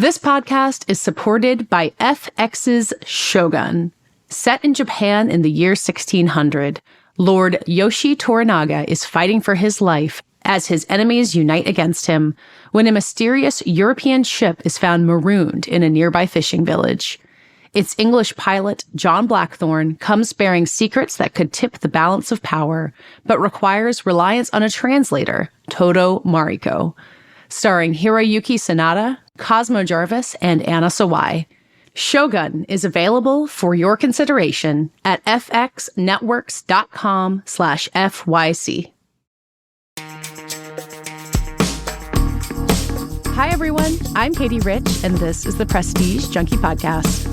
This podcast is supported by FX's Shogun. Set in Japan in the year 1600, Lord Yoshi Toranaga is fighting for his life as his enemies unite against him when a mysterious European ship is found marooned in a nearby fishing village. Its English pilot, John Blackthorne, comes bearing secrets that could tip the balance of power, but requires reliance on a translator, Todo Mariko. Starring Hiroyuki Sanada, Cosmo Jarvis, and Anna Sawai. Shogun is available for your consideration at fxnetworks.com/FYC. Hi, everyone. I'm Katey Rich, and this is the Prestige Junkie Podcast.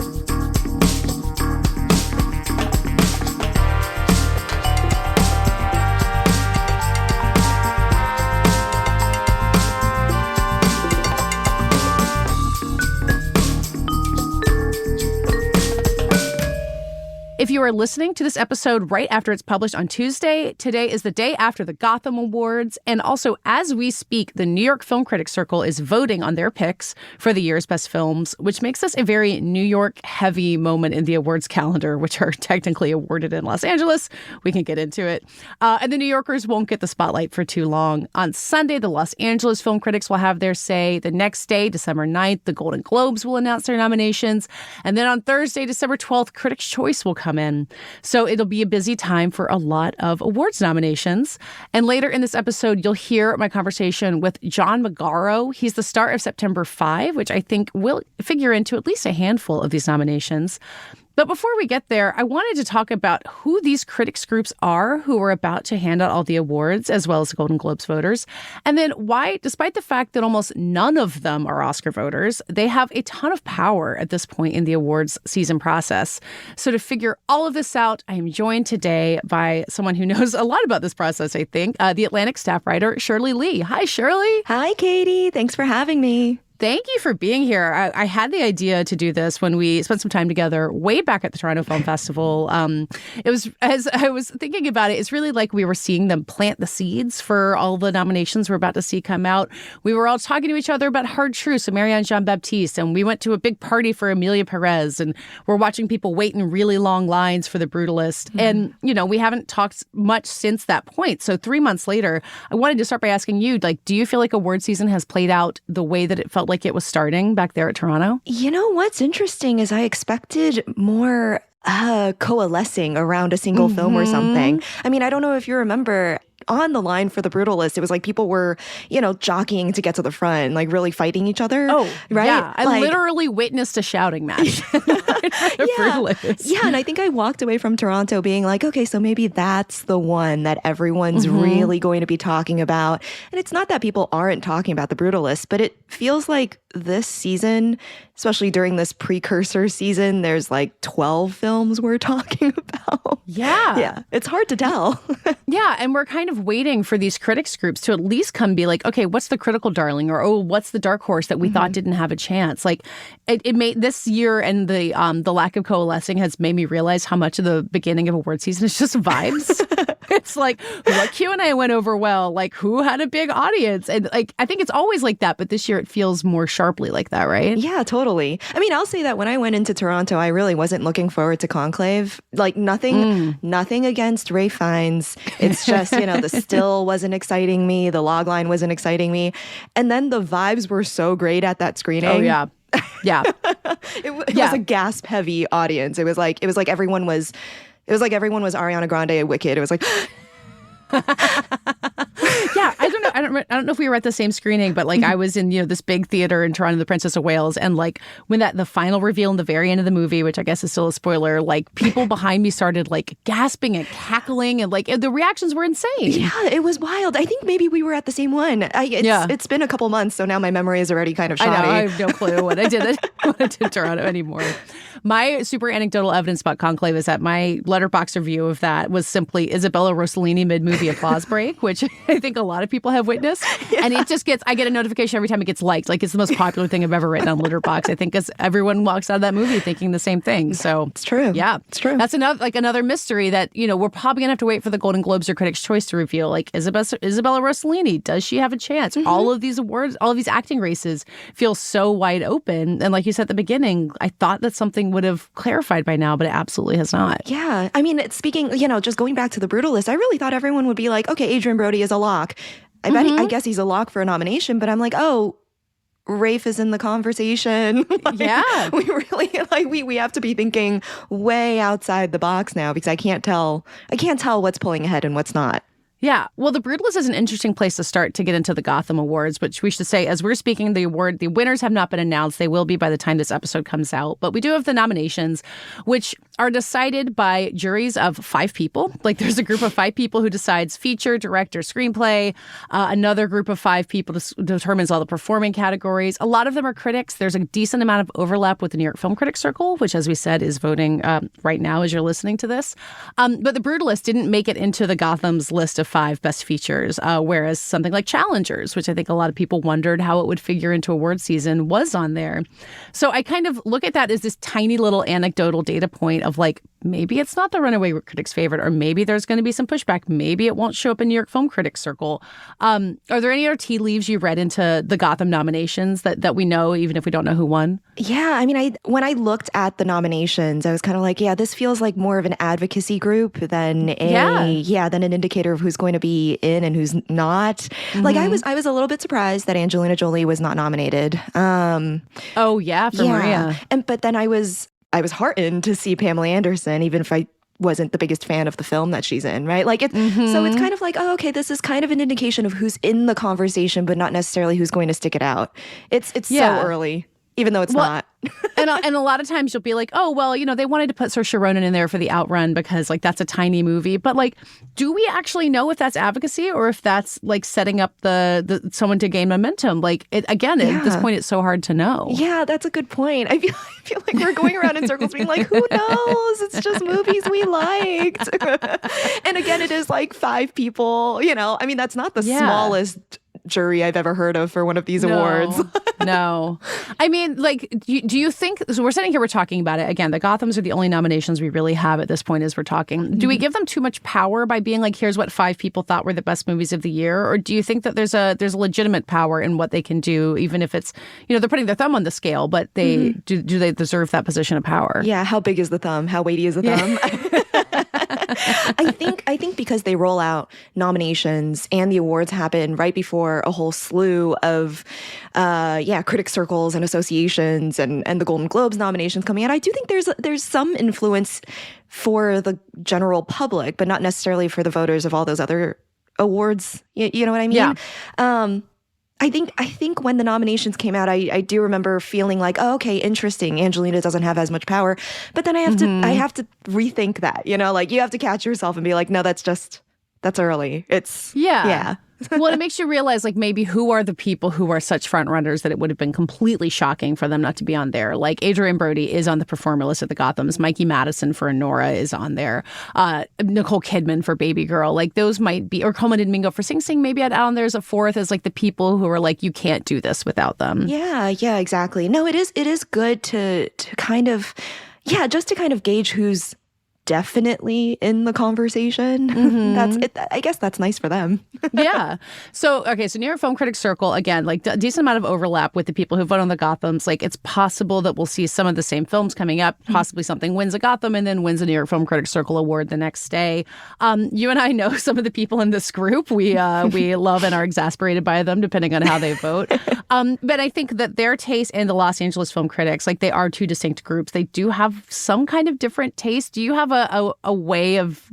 If you are listening to this episode right after it's published on Tuesday, today is the day after the Gotham Awards. And also, as we speak, the New York Film Critics Circle is voting on their picks for the year's best films, which makes this a very New York-heavy moment in the awards calendar, which are technically awarded in Los Angeles. We can get into it. And the New Yorkers won't get the spotlight for too long. On Sunday, the Los Angeles film critics will have their say. The next day, December 9th, the Golden Globes will announce their nominations. And then on Thursday, December 12th, Critics' Choice will come in. So it'll be a busy time for a lot of awards nominations. And later in this episode, you'll hear my conversation with John Magaro. He's the star of September 5, which I think will figure into at least a handful of these nominations. But before we get there, I wanted to talk about who these critics groups are who are about to hand out all the awards, as well as the Golden Globes voters. And then why, despite the fact that almost none of them are Oscar voters, they have a ton of power at this point in the awards season process. So to figure all of this out, I am joined today by someone who knows a lot about this process, I think, the Atlantic staff writer, Shirley Lee. Hi, Shirley. Hi, Katey. Thanks for having me. Thank you for being here. I had the idea to do this when we spent some time together way back at the Toronto Film Festival. It was, as I was thinking about it, it's really like we were seeing them plant the seeds for all the nominations we're about to see come out. We were all talking to each other about Hard Truths and Marianne Jean-Baptiste, and we went to a big party for Emilia Perez, and we're watching people wait in really long lines for The Brutalist. Mm-hmm. And, you know, we haven't talked much since that point. So 3 months later, I wanted to start by asking you, like, do you feel like award season has played out the way that it felt like it was starting back there at Toronto? You know, what's interesting is I expected more coalescing around a single film or something. I mean, I don't know if you remember on the line for The Brutalist, it was like people were, you know, jockeying to get to the front, like really fighting each other. Oh, right? Yeah. I literally witnessed a shouting match. Yeah, and I think I walked away from Toronto being like, okay, so maybe that's the one that everyone's really going to be talking about. And it's not that people aren't talking about The Brutalist, but it feels like this season, especially during this precursor season, there's like 12 films we're talking about. Yeah. Yeah. It's hard to tell. Yeah. And we're kind of waiting for these critics groups to at least come be like, okay, what's the critical darling? Or, oh, what's the dark horse that we thought didn't have a chance? Like it made this year, and the lack of coalescing has made me realize how much of the beginning of award season is just vibes. It's like what Q&A went over well, like who had a big audience. And like, I think it's always like that, but this year it feels more sharply like that, right? Yeah, totally. I mean, I'll say that when I went into Toronto, I really wasn't looking forward to Conclave. Like nothing against Ray Fiennes. It's just, you know, the still wasn't exciting me. The logline wasn't exciting me. And then the vibes were so great at that screening. Oh, yeah. Yeah. It was a gasp heavy audience. It was like everyone was Ariana Grande at Wicked. It was like Yeah, I don't know if we were at the same screening, but like I was in, you know, this big theater in Toronto, the Princess of Wales, and like when the final reveal in the very end of the movie, which I guess is still a spoiler, like people behind me started like gasping and cackling, and like the reactions were insane. Yeah, it was wild. I think maybe we were at the same one. It's been a couple months, so now my memory is already kind of shoddy. I know, I have no clue what I did in Toronto anymore. My super anecdotal evidence about Conclave is that my Letterboxd review of that was simply Isabella Rossellini mid-movie applause break, which I think a lot of people have witnessed. Yeah. And it just I get a notification every time it gets liked. Like, it's the most popular thing I've ever written on Letterboxd. I think because everyone walks out of that movie thinking the same thing. So it's true. Yeah, it's true. That's another mystery that, we're probably going to have to wait for the Golden Globes or Critics' Choice to reveal. Like, Isabella Rossellini, does she have a chance? Mm-hmm. All of these awards, all of these acting races feel so wide open. And like you said at the beginning, I thought that something would have clarified by now, but it absolutely has not. Yeah. I mean, speaking, just going back to the Brutalist, I really thought everyone would be like, okay, Adrian Brody is a lock. I guess he's a lock for a nomination, but I'm like, oh, Rafe is in the conversation. Yeah. We really we have to be thinking way outside the box now, because I can't tell what's pulling ahead and what's not. Yeah. Well, the Brutalist is an interesting place to start to get into the Gotham Awards, which we should say, as we're speaking, the winners have not been announced. They will be by the time this episode comes out. But we do have the nominations, which are decided by juries of 5 people. Like, there's a group of 5 people who decides feature, director, screenplay. Another group of 5 people determines all the performing categories. A lot of them are critics. There's a decent amount of overlap with the New York Film Critics Circle, which, as we said, is voting right now as you're listening to this. But the Brutalist didn't make it into the Gotham's list of 5 best features, whereas something like Challengers, which I think a lot of people wondered how it would figure into award season, was on there. So I kind of look at that as this tiny little anecdotal data point of like, maybe it's not the runaway critics' favorite, or maybe there's going to be some pushback. Maybe it won't show up in New York Film Critics Circle. Are there any other tea leaves you read into the Gotham nominations that we know, even if we don't know who won? Yeah, I mean, when I looked at the nominations, I was kind of like, yeah, this feels like more of an advocacy group than than an indicator of who's going to be in and who's not. Mm-hmm. Like, I was a little bit surprised that Angelina Jolie was not nominated. For Maria. But then I was heartened to see Pamela Anderson, even if I wasn't the biggest fan of the film that she's in, right? Like, so it's kind of like, oh, okay, this is kind of an indication of who's in the conversation, but not necessarily who's going to stick it out. It's so early, even though it's not. and a lot of times you'll be like, oh, well, they wanted to put Saoirse Ronan in there for the Outrun because, like, that's a tiny movie. But, like, do we actually know if that's advocacy or if that's, like, setting up the someone to gain momentum? Like, at this point, it's so hard to know. Yeah, that's a good point. I feel like we're going around in circles being like, who knows? It's just movies we liked. And again, it is like 5 people, I mean, that's not the smallest jury I've ever heard of for one of these awards. No. I mean, like, do you think, so we're sitting here, we're talking about it. Again, the Gothams are the only nominations we really have at this point as we're talking. Do we give them too much power by being like, here's what 5 people thought were the best movies of the year? Or do you think that there's a legitimate power in what they can do, even if it's, they're putting their thumb on the scale, but they do they deserve that position of power? Yeah. How big is the thumb? How weighty is the thumb? I think because they roll out nominations and the awards happen right before a whole slew of critic circles and associations and the Golden Globes nominations coming out, I do think there's some influence for the general public, but not necessarily for the voters of all those other awards. You know what I mean? Yeah. I think when the nominations came out, I do remember feeling like, oh, okay, interesting. Angelina doesn't have as much power. But then I have to rethink that, like you have to catch yourself and be like, no, that's early. It's Well, it makes you realize, like, maybe who are the people who are such front runners that it would have been completely shocking for them not to be on there. Like, Adrian Brody is on the performer list at the Gothams. Mikey Madison for Nora is on there. Nicole Kidman for Baby Girl. Like, those might be, or Coleman and Mingo for Sing Sing, maybe I'd add on there as a 4th, as like the people who are like, you can't do this without them. Yeah, exactly. No, it is good to kind of, just to kind of gauge who's definitely in the conversation. That's it. I guess that's nice for them. Yeah. So New York Film Critics Circle, again, like a decent amount of overlap with the people who vote on the Gothams. Like, it's possible that we'll see some of the same films coming up. Possibly something wins a Gotham and then wins a New York Film Critics Circle award the next day. You and I know some of the people in this group. We love and are exasperated by them, depending on how they vote. But I think that their taste and the Los Angeles Film Critics, like, they are 2 distinct groups. They do have some kind of different taste. Do you have a way of,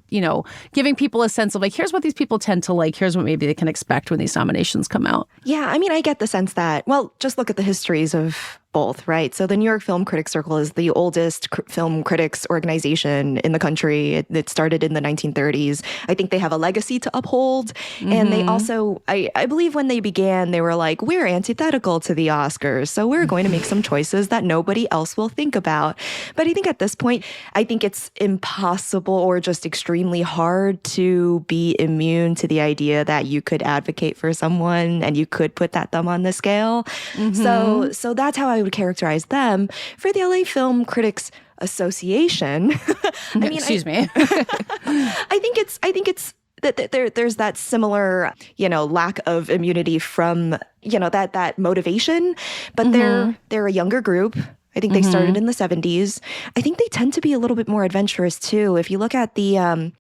giving people a sense of like, here's what these people tend to like, here's what maybe they can expect when these nominations come out? Yeah, I mean, I get the sense that, well, just look at the histories of both, right? So the New York Film Critics Circle is the oldest film critics organization in the country. It started in the 1930s. I think they have a legacy to uphold. And they also, I believe when they began, they were like, we're antithetical to the Oscars, so we're going to make some choices that nobody else will think about. But I think at this point, I think it's impossible or just extremely hard to be immune to the idea that you could advocate for someone and you could put that thumb on the scale. So that's how I would characterize them. For the LA Film Critics Association, I mean, excuse me. I think it's that there's that similar, lack of immunity from, that motivation, but they're a younger group. I think they started in the 70s. I think they tend to be a little bit more adventurous too. If you look at the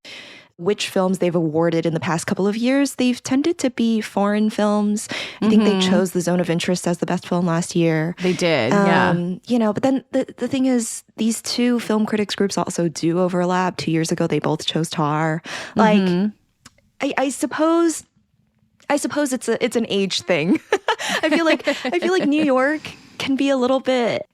which films they've awarded in the past couple of years, they've tended to be foreign films. I think they chose The Zone of Interest as the best film last year. They did, But then the thing is, these two film critics groups also do overlap. 2 years ago, they both chose Tar. Like, I suppose it's an age thing. I feel like New York can be a little bit,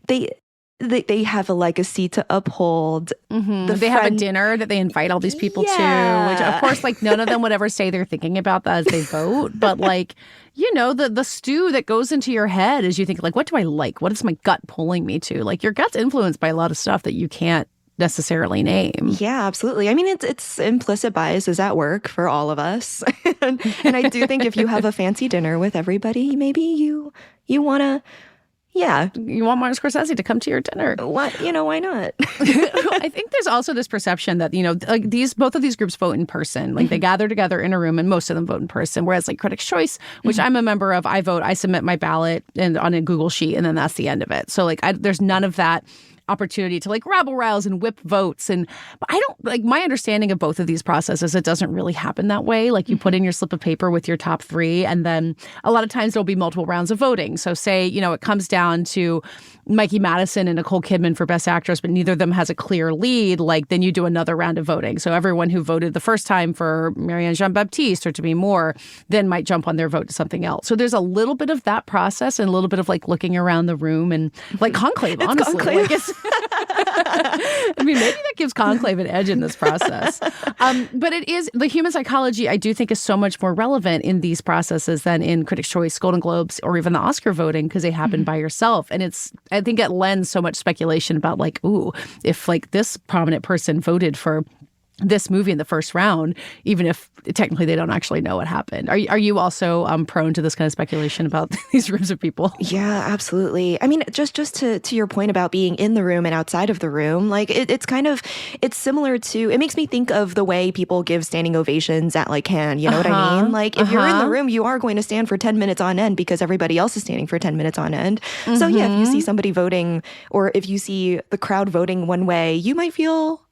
they have a legacy to uphold. They have a dinner that they invite all these people to, which of course, like, none of them would ever say they're thinking about that as they vote. But like, the stew that goes into your head as you think, like, what do I like? What is my gut pulling me to? Like, your gut's influenced by a lot of stuff that you can't necessarily name. Yeah, absolutely. I mean, it's implicit bias is at work for all of us. and I do think if you have a fancy dinner with everybody, maybe you want to, you want Martin Scorsese to come to your dinner. What, why not? I think there's also this perception that, like both of these groups vote in person. Like they gather together in a room and most of them vote in person. Whereas like Critics' Choice, which I'm a member of, I vote, I submit my ballot and on a Google sheet and then that's the end of it. So like there's none of that opportunity to like rabble rouse and whip votes. But I don't like my understanding of both of these processes. It doesn't really happen that way. Like you put in your slip of paper with your top three, and then a lot of times there'll be multiple rounds of voting. So say, it comes down to Mikey Madison and Nicole Kidman for Best Actress, but neither of them has a clear lead. Like then you do another round of voting. So everyone who voted the first time for Marianne Jean-Baptiste or Demi Moore then might jump on their vote to something else. So there's a little bit of that process and a little bit of like looking around the room and like conclave, honestly. Conclave. Like I mean, maybe that gives Conclave an edge in this process. But it is, the human psychology, I do think, is so much more relevant in these processes than in Critics' Choice, Golden Globes, or even the Oscar voting, because they happen by yourself. And I think it lends so much speculation about like, ooh, if like this prominent person voted for this movie in the first round, even if technically they don't actually know what happened. Are you also prone to this kind of speculation about these groups of people? Yeah, absolutely. I mean, just to your point about being in the room and outside of the room, like it's similar to, it makes me think of the way people give standing ovations at like Cannes, you know what I mean? Like if you're in the room, you are going to stand for 10 minutes on end because everybody else is standing for 10 minutes on end. So yeah, if you see somebody voting or if you see the crowd voting one way, you might feel,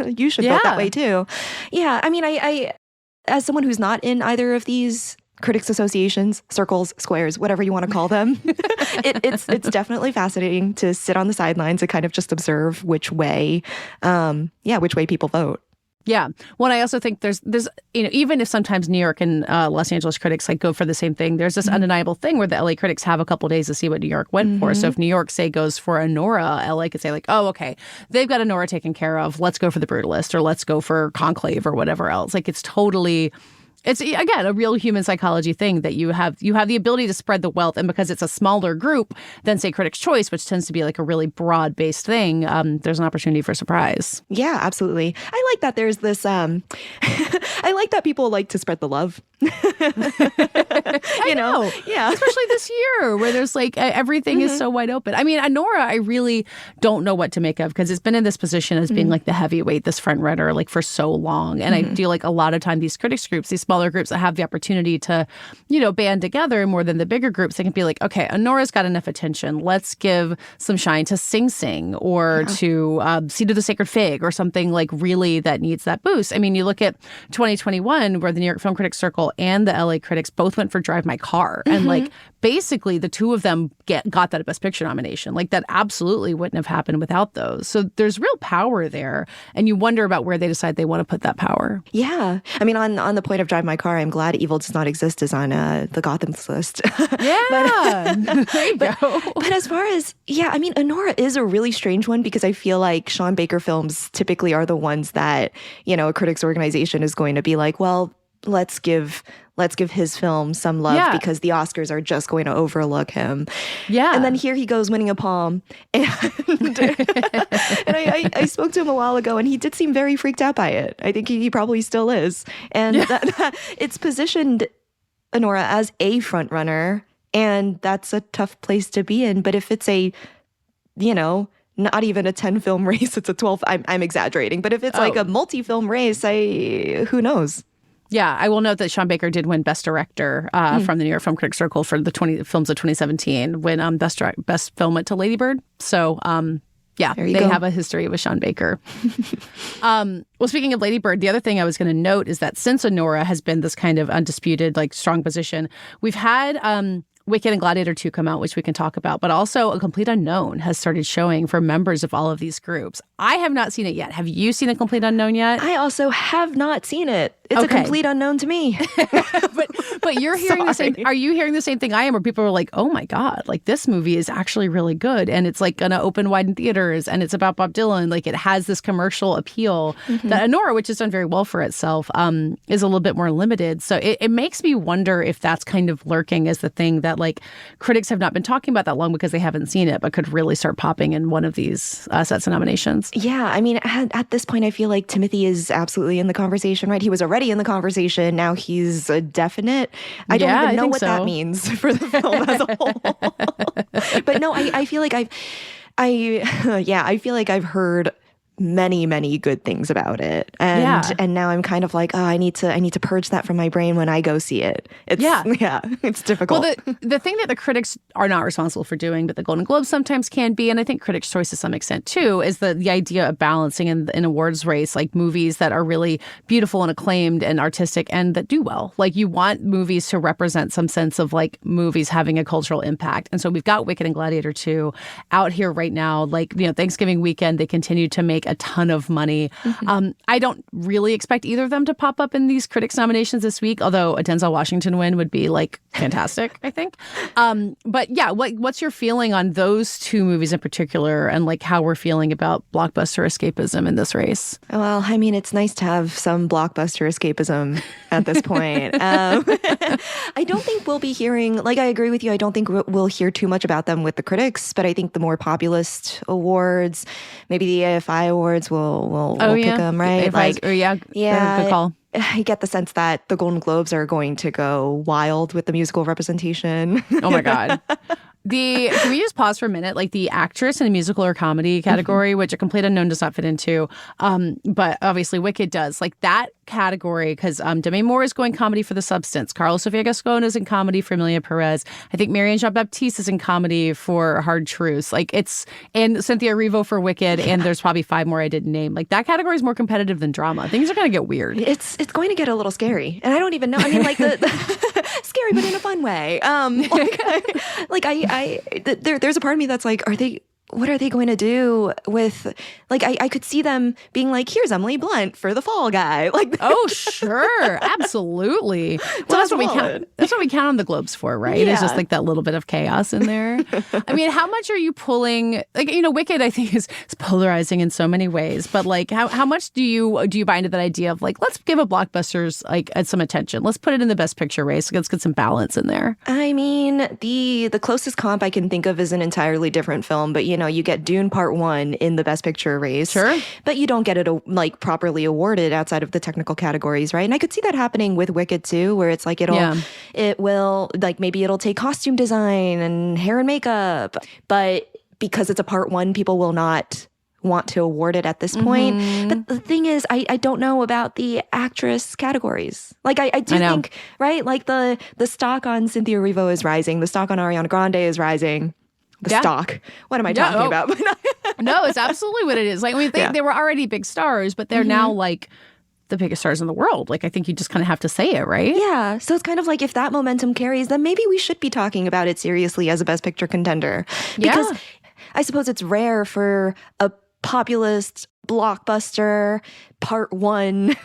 you should vote that way too. Yeah, I mean, I as someone who's not in either of these critics associations, circles, squares, whatever you want to call them, it's definitely fascinating to sit on the sidelines and kind of just observe which way people vote. Yeah. Well, I also think there's even if sometimes New York and Los Angeles critics like go for the same thing, there's this undeniable thing where the LA critics have a couple days to see what New York went for. So if New York, say, goes for Anora, LA could say like, oh, okay, they've got Anora taken care of. Let's go for The Brutalist or let's go for Conclave or whatever else. Like it's, again, a real human psychology thing that you have the ability to spread the wealth. And because it's a smaller group than, say, Critics' Choice, which tends to be like a really broad-based thing, there's an opportunity for surprise. Yeah, absolutely. I like that there's this, I like that people like to spread the love. I know. Yeah. Especially this year where there's like everything is so wide open. I mean, Anora, I really don't know what to make of because it's been in this position as being like the heavyweight, this front runner, like for so long. And I feel like a lot of time these critics groups, these smaller groups that have the opportunity to, band together more than the bigger groups, they can be like, okay, Anora's got enough attention. Let's give some shine to Sing Sing or to Seed of the Sacred Fig or something like really that needs that boost. I mean, you look at 2021 where the New York Film Critics Circle and the LA Critics both went for Drive My Car. And like basically the two of them got that Best Picture nomination. Like that absolutely wouldn't have happened without those. So there's real power there. And you wonder about where they decide they want to put that power. Yeah. I mean, on the point of Drive My Car, I'm glad Evil Does Not Exist is on the Gotham's list. Yeah. There you go. But as far as, I mean, Anora is a really strange one because I feel like Sean Baker films typically are the ones that, a critics organization is going to be like, well, let's give his film some love because the Oscars are just going to overlook him. Yeah. And then here he goes winning a Palm. And, I spoke to him a while ago and he did seem very freaked out by it. I think he probably still is. And it's positioned Anora as a front runner, and that's a tough place to be in. But if it's a, not even a 10-film race, it's a 12. I'm exaggerating, but if it's like a multi-film race, who knows? Yeah, I will note that Sean Baker did win Best Director from the New York Film Critics Circle for the 20 films of 2017 when Best Film went to Lady Bird. So, they have a history with Sean Baker. Well, speaking of Lady Bird, the other thing I was going to note is that since Anora has been this kind of undisputed, like, strong position, we've had Wicked and Gladiator 2 come out, which we can talk about, but also A Complete Unknown has started showing for members of all of these groups. I have not seen it yet. Have you seen A Complete Unknown yet? I also have not seen it. It's a complete unknown to me. but you're hearing the same. Are you hearing the same thing I am? Where people are like, "Oh my God, like this movie is actually really good, and it's like gonna open wide in theaters, and it's about Bob Dylan. Like it has this commercial appeal that Anora, which has done very well for itself, is a little bit more limited. So it makes me wonder if that's kind of lurking as the thing that like critics have not been talking about that long because they haven't seen it, but could really start popping in one of these sets of nominations. Yeah, I mean, at this point, I feel like Timothy is absolutely in the conversation, right? He was already in the conversation. Now he's a definite. I don't even know what that means for the film as a whole. But no, I feel like I feel like I've heard many good things about it, and now I'm kind of like, I need to purge that from my brain when I go see it. It's difficult. Well, the thing that the critics are not responsible for doing, but the Golden Globes sometimes can be, and I think Critics' Choice to some extent too, is the idea of balancing in awards race, like movies that are really beautiful and acclaimed and artistic and that do well. Like you want movies to represent some sense of like movies having a cultural impact, and so we've got Wicked and Gladiator 2 out here right now. Like Thanksgiving weekend, they continue to make a ton of money. I don't really expect either of them to pop up in these critics nominations this week, although a Denzel Washington win would be like fantastic, I think. But yeah, what's your feeling on those two movies in particular and like how we're feeling about blockbuster escapism in this race? Well, I mean, it's nice to have some blockbuster escapism at this point. I don't think we'll be hearing, like, I agree with you. I don't think we'll hear too much about them with the critics, but I think the more populist awards, maybe the AFI awards, we'll pick them, right? Good call. I get the sense that the Golden Globes are going to go wild with the musical representation. Oh my God. Can we just pause for a minute? Like the actress in a musical or comedy category, which A Complete Unknown does not fit into, but obviously Wicked does. Like that category, because Demi Moore is going comedy for The Substance. Carlos Sofia Gascon is in comedy for Emilia Perez. I think Marianne Jean-Baptiste is in comedy for Hard Truths. Like and Cynthia Erivo for Wicked, and there's probably 5 more I didn't name. Like that category is more competitive than drama. Things are going to get weird. It's going to get a little scary, and I don't even know. I mean, like the scary, but in a fun way. There's a part of me that's like, what are they going to do with, like, I could see them being like, here's Emily Blunt for The Fall Guy. Like, oh, sure. Absolutely. Well, that's what we count on the Globes for, right? Yeah. It's just like that little bit of chaos in there. I mean, how much are you pulling, like, Wicked, I think is polarizing in so many ways, but like, how much do you buy into that idea of like, let's give a blockbusters like some attention. Let's put it in the best picture race. Let's get some balance in there. I mean, the closest comp I can think of is an entirely different film, but you get Dune Part 1 in the Best Picture race. Sure. But you don't get it like properly awarded outside of the technical categories, right? And I could see that happening with Wicked too, where it's like it will, like maybe it'll take costume design and hair and makeup, but because it's a Part 1, people will not want to award it at this point. But the thing is, I don't know about the actress categories. Like I do think, right? Like the stock on Cynthia Erivo is rising. The stock on Ariana Grande is rising. Stock. What am I talking about? No, it's absolutely what it is. Like, I mean, they were already big stars, but they're now like the biggest stars in the world. Like, I think you just kind of have to say it, right? Yeah. So it's kind of like if that momentum carries, then maybe we should be talking about it seriously as a Best Picture contender. Because I suppose it's rare for a populist blockbuster part one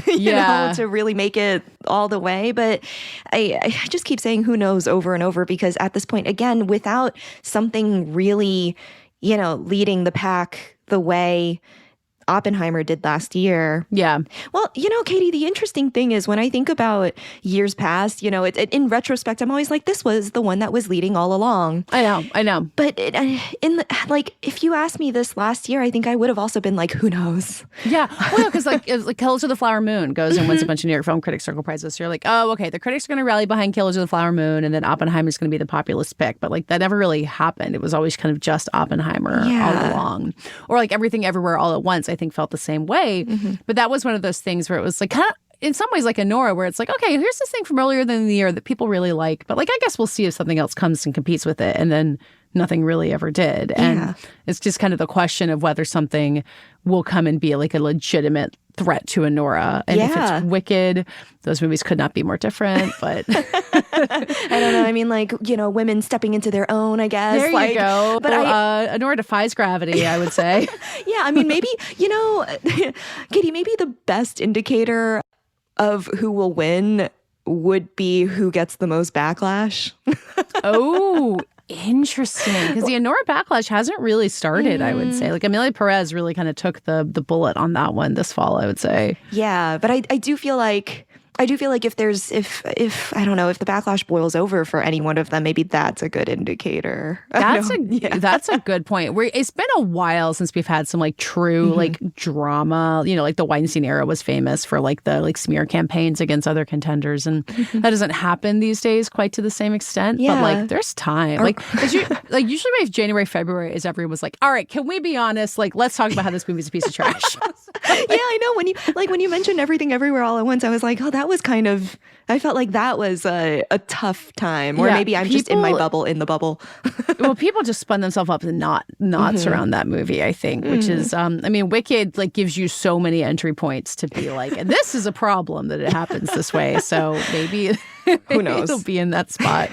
you know, to really make it all the way. But I just keep saying who knows over and over, because at this point, again, without something really, you know, leading the pack the way Oppenheimer did last year. Yeah. Well, you know, Katey, the interesting thing is when I think about years past, you know, in retrospect, I'm always like, this was the one that was leading all along. I know. But if you asked me this last year, I think I would have also been like, who knows? Yeah. Well, because like Killers of the Flower Moon goes and wins a bunch of New York Film Critics Circle prizes. So you're like, oh, okay, the critics are going to rally behind Killers of the Flower Moon, and then Oppenheimer's going to be the populist pick. But like that never really happened. It was always kind of just Oppenheimer all along. Or like Everything Everywhere All at Once, I think felt the same way. But that was one of those things where it was like kind of in some ways like a Nora, where it's like, okay, here's this thing from earlier in the year that people really like, but like I guess we'll see if something else comes and competes with it. And then nothing really ever did. And it's just kind of the question of whether something will come and be like a legitimate threat to a Nora. And if it's Wicked, those movies could not be more different. But I don't know. I mean, like, you know, women stepping into their own, I guess. There you go. But a Nora defies gravity, I would say. Yeah, I mean, maybe, you know, Katey, maybe the best indicator of who will win would be who gets the most backlash. Oh, interesting. Because the Nora backlash hasn't really started, I would say. Like Amelia Perez really kind of took the bullet on that one this fall, I would say. Yeah, but I do feel like if I don't know, if the backlash boils over for any one of them, maybe that's a good indicator. That's a good point. It's been a while since we've had some like true like drama. You know, like the Weinstein era was famous for like the like smear campaigns against other contenders, and that doesn't happen these days quite to the same extent. Yeah. But like there's time. Like usually by January, February is everyone was like, all right, can we be honest? Like let's talk about how this movie's a piece of trash. Yeah, I know. When you mentioned Everything Everywhere All at Once, I was like, oh, that was kind of, I felt like that was a tough time. Or maybe I'm just in my bubble, in the bubble. Well, people just spun themselves up in knots around that movie, I think, which is, I mean, Wicked like gives you so many entry points to be like, and this is a problem that it happens this way. So maybe who knows? It'll be in that spot.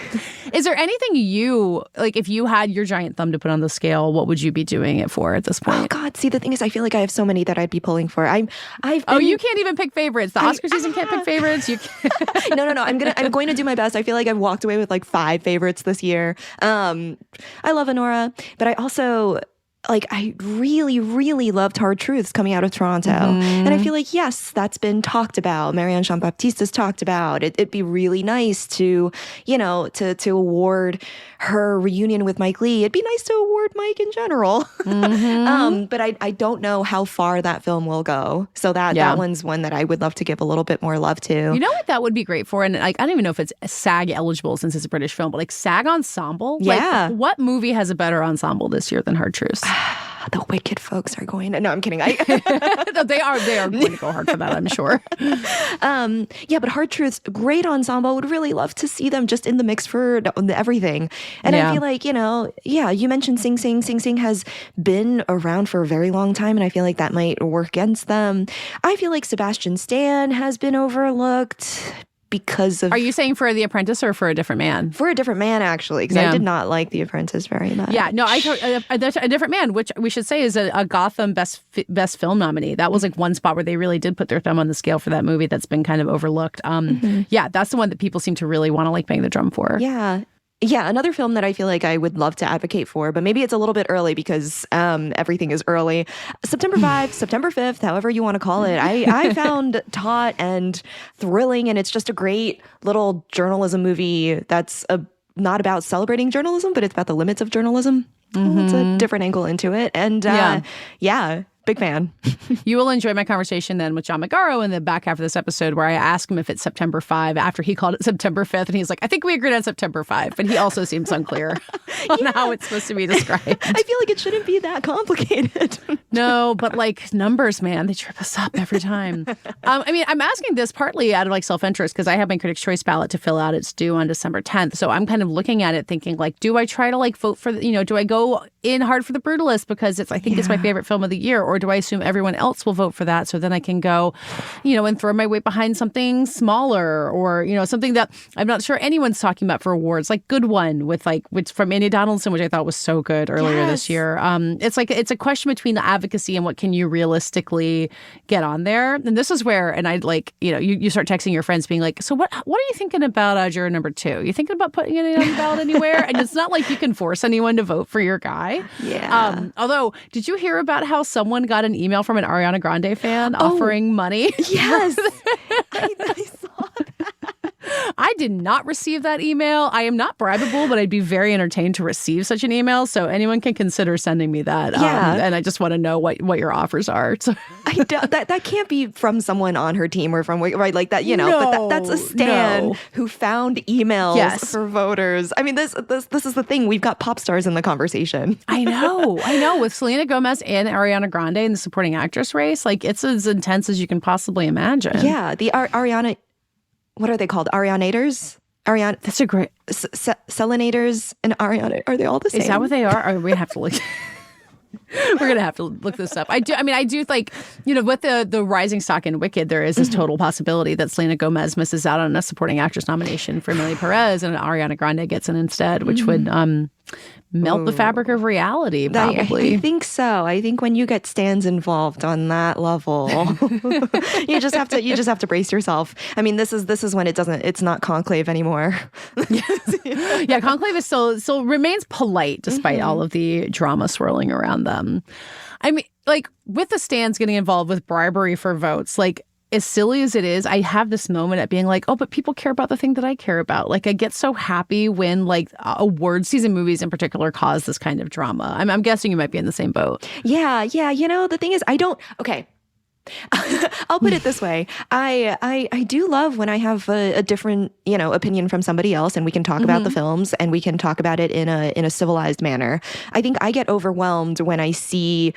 Is there anything if you had your giant thumb to put on the scale, what would you be doing it for at this point? Oh God, see, the thing is, I feel like I have so many that I'd be pulling for. You can't even pick favorites. The Oscar season can't pick favorites. You can't. No. I'm going to do my best. I feel like I've walked away with like 5 favorites this year. I love Anora, but I also I really, really loved Hard Truths coming out of Toronto. And I feel like, yes, that's been talked about. Marianne Jean-Baptiste has talked about. It'd be really nice to, you know, to award her reunion with Mike Lee. It'd be nice to award Mike in general. But I don't know how far that film will go. So that one's one that I would love to give a little bit more love to. You know what that would be great for? And I don't even know if it's SAG eligible since it's a British film, but like SAG ensemble? Yeah. Like, what movie has a better ensemble this year than Hard Truths? The Wicked folks are going to... No, I'm kidding. No, they are going to go hard for that, I'm sure. But Hard Truths, great ensemble. Would really love to see them just in the mix for everything. And I feel like, you know, you mentioned Sing Sing. Sing Sing has been around for a very long time, and I feel like that might work against them. I feel like Sebastian Stan has been overlooked because of... Are you saying for The Apprentice or for A Different Man? For A Different Man, actually, because I did not like The Apprentice very much. Yeah, no, A Different Man, which we should say is a Gotham Best Film nominee. That was like one spot where they really did put their thumb on the scale for that movie that's been kind of overlooked. Yeah, that's the one that people seem to really want to like bang the drum for. Yeah, another film that I feel like I would love to advocate for, but maybe it's a little bit early because everything is early. September 5th, September 5th, however you want to call it. I found taut and thrilling, and it's just a great little journalism movie that's not about celebrating journalism, but it's about the limits of journalism. It's a different angle into it. And big fan. You will enjoy my conversation then with John Magaro in the back half of this episode, where I ask him if it's September 5 after he called it September 5th. And he's like, I think we agreed on September 5. But he also seems unclear on how it's supposed to be described. I feel like it shouldn't be that complicated. No, but like numbers, man, they trip us up every time. I mean, I'm asking this partly out of like self-interest because I have my Critics' Choice ballot to fill out. It's due on December 10th. So I'm kind of looking at it thinking like, do I try to like vote for, do I go in Hard for the Brutalist because I think it's my favorite film of the year? Or do I assume everyone else will vote for that so then I can go, and throw my weight behind something smaller or, something that I'm not sure anyone's talking about for awards, like Good One which from Andy Donaldson, which I thought was so good earlier this year. It's a question between the advocacy and what can you realistically get on there. And this is where, and I'd you start texting your friends being like, so what are you thinking about juror number 2? You thinking about putting it on the ballot anywhere? And it's not like you can force anyone to vote for your guy. Yeah. Although, did you hear about how someone got an email from an Ariana Grande fan offering money? Yes. I saw that. I did not receive that email. I am not bribable, but I'd be very entertained to receive such an email. So anyone can consider sending me that. Yeah. And I just want to know what your offers are. So. That can't be from someone on her team or from, right, like that, but that's a stan who found emails for voters. I mean, this is the thing. We've got pop stars in the conversation. I know. With Selena Gomez and Ariana Grande in the supporting actress race, like it's as intense as you can possibly imagine. Yeah. The Ariana, what are they called? Arianators? That's a great... Selenators and Ariana, are they all the same? Is that what they are? Or we have to look... We're going to have to look this up. I do like, with the rising stock in Wicked, there is this total possibility that Selena Gomez misses out on a supporting actress nomination for Amelia Perez and Ariana Grande gets it instead, which would melt the fabric of reality, probably. I think so. I think when you get stans involved on that level, you just have to brace yourself. I mean, this is when it's not Conclave anymore. Yeah, Conclave is still remains polite despite all of the drama swirling around them. I mean, like with the stans getting involved with bribery for votes, like as silly as it is, I have this moment at being like, oh, but people care about the thing that I care about. Like I get so happy when like award season movies in particular cause this kind of drama. I'm guessing you might be in the same boat. Yeah. The thing is, okay. I'll put it this way. I do love when I have a different, opinion from somebody else and we can talk about the films and we can talk about it in a civilized manner. I think I get overwhelmed when I see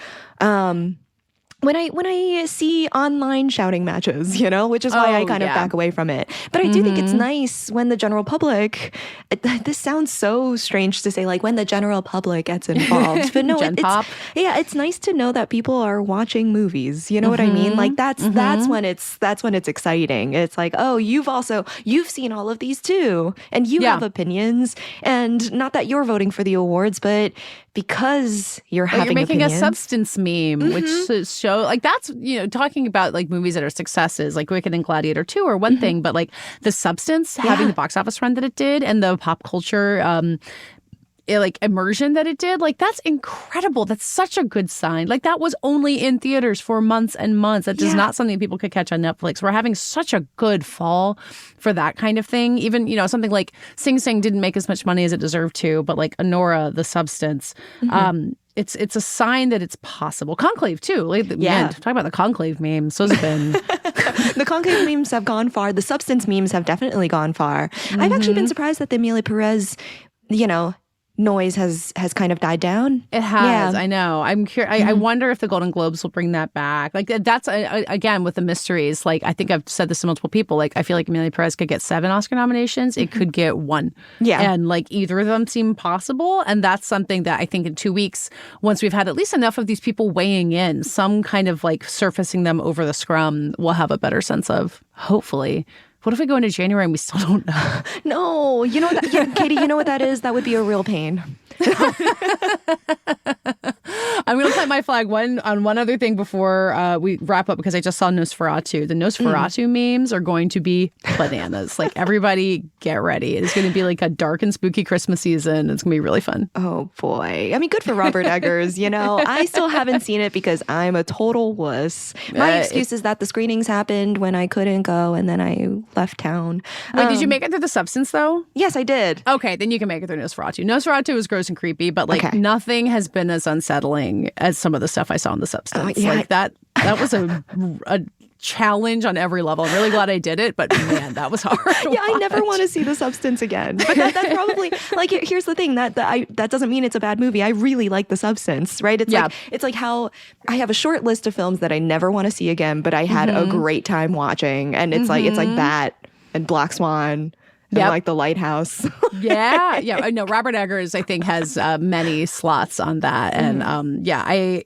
when I see online shouting matches, which is why I kind of back away from it. But I do think it's nice when the general public, this sounds so strange to say, like when the general public gets involved, but no, it's nice to know that people are watching movies. You know what I mean? Like that's when it's exciting. It's like, oh, you've seen all of these too, and you have opinions, and not that you're voting for the awards, but because you're making opinions. A substance meme, which show like that's talking about like movies that are successes, like Wicked and Gladiator 2 are one thing, but like the substance having the box office run that it did and the pop culture immersion that it did, like that's incredible. That's such a good sign. Like that was only in theaters for months and months. That is not something people could catch on Netflix. We're having such a good fall for that kind of thing. Even, something like Sing Sing didn't make as much money as it deserved to, but like Honora, The Substance, it's a sign that it's possible. Conclave too. Man, talk about the Conclave memes. Those have been... The Conclave memes have gone far. The Substance memes have definitely gone far. I've actually been surprised that the Amelia Perez, noise has kind of died down. It has. I know. I'm curious. I wonder if the Golden Globes will bring that back. Like that's again with the mysteries. Like I think I've said this to multiple people. Like I feel like Amelia Perez could get 7 Oscar nominations. It could get 1. Yeah. And like either of them seem possible. And that's something that I think in 2 weeks, once we've had at least enough of these people weighing in, some kind of like surfacing them over the scrum, we'll have a better sense of, hopefully. What if we go into January and we still don't know? No, Katey, you know what that is? That would be a real pain. I'm going to plant my flag on one other thing before we wrap up, because I just saw Nosferatu. The Nosferatu memes are going to be bananas. Like everybody get ready. It's going to be like a dark and spooky Christmas season. It's going to be really fun. Oh boy. I mean, good for Robert Eggers. I still haven't seen it because I'm a total wuss. My excuse is that the screenings happened when I couldn't go and then I left town. Wait, did you make it through The Substance though? Yes, I did. Okay, then you can make it through Nosferatu. Nosferatu is gross and creepy, but like nothing has been as unsettling as some of the stuff I saw in The Substance. Like that was a challenge on every level. I'm really glad I did it, but man, that was hard. I never want to see The Substance again. But that's probably like, here's the thing, that doesn't mean it's a bad movie. I really like The Substance, right? It's like how I have a short list of films that I never want to see again, but I had a great time watching, and it's like that and Black Swan and like The Lighthouse. Yeah. I know Robert Eggers, I think, has many slots on that. And I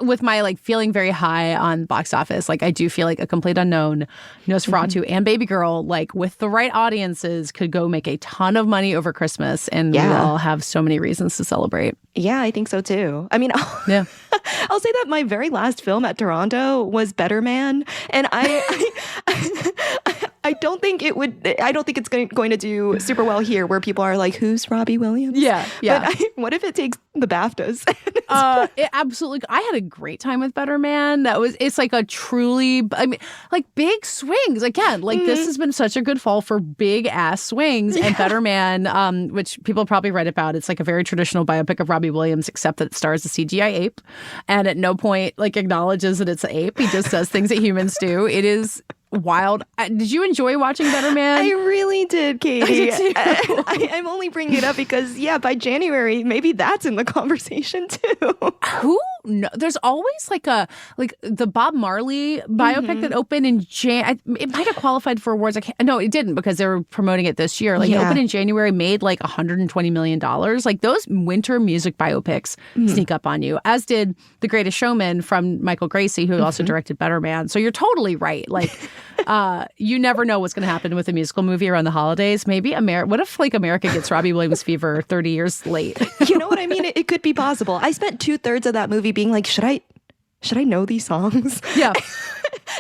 with my like feeling very high on box office, like I do feel like A Complete Unknown, Nosferatu, and Baby Girl, like with the right audiences, could go make a ton of money over Christmas, and we all have so many reasons to celebrate. Yeah, I think so too. I mean, I'll say that my very last film at Toronto was Better Man, and I don't think it would. I don't think it's going to do super well here, where people are like, "Who's Robbie Williams?" Yeah. But what if it takes the BAFTAs? It absolutely. I had a great time with Better Man. It's like a truly, I mean, like big swings again. Like this has been such a good fall for big ass swings, and Better Man, which people probably read about. It's like a very traditional biopic of Robbie Williams, except that it stars a CGI ape, and at no point like acknowledges that it's an ape. He just does things that humans do. It is wild. Did you enjoy watching Better Man? I really did, Katey. I did too. I'm only bringing it up because, by January, maybe that's in the conversation too. Who? No, there's always like the Bob Marley biopic that opened in it might have qualified for awards. No, it didn't, because they were promoting it this year. Like it opened in January, made like $120 million. Like those winter music biopics sneak up on you, as did The Greatest Showman from Michael Gracie, who also directed Better Man. So you're totally right. Like you never know what's going to happen with a musical movie around the holidays. Maybe what if like America gets Robbie Williams fever 30 years late? You know what I mean? It could be possible. I spent 2/3 of that movie being like, should I know these songs? Yeah.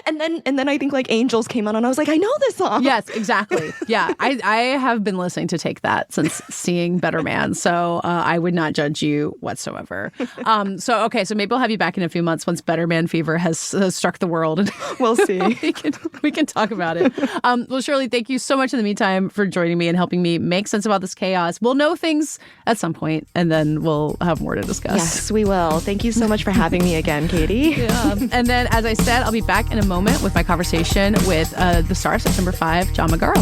And then I think like Angels came on and I was like, I know this song. Yes, exactly. Yeah, I have been listening to Take That since seeing Better Man, so I would not judge you whatsoever. So maybe we'll have you back in a few months once Better Man fever has struck the world. And we'll see. we can talk about it. Well, Shirley, thank you so much in the meantime for joining me and helping me make sense about this chaos. We'll know things at some point, and then we'll have more to discuss. Yes, we will. Thank you so much for having me again, Katey. Yeah. And then, as I said, I'll be back in a moment with my conversation with the star of September 5, John Magaro.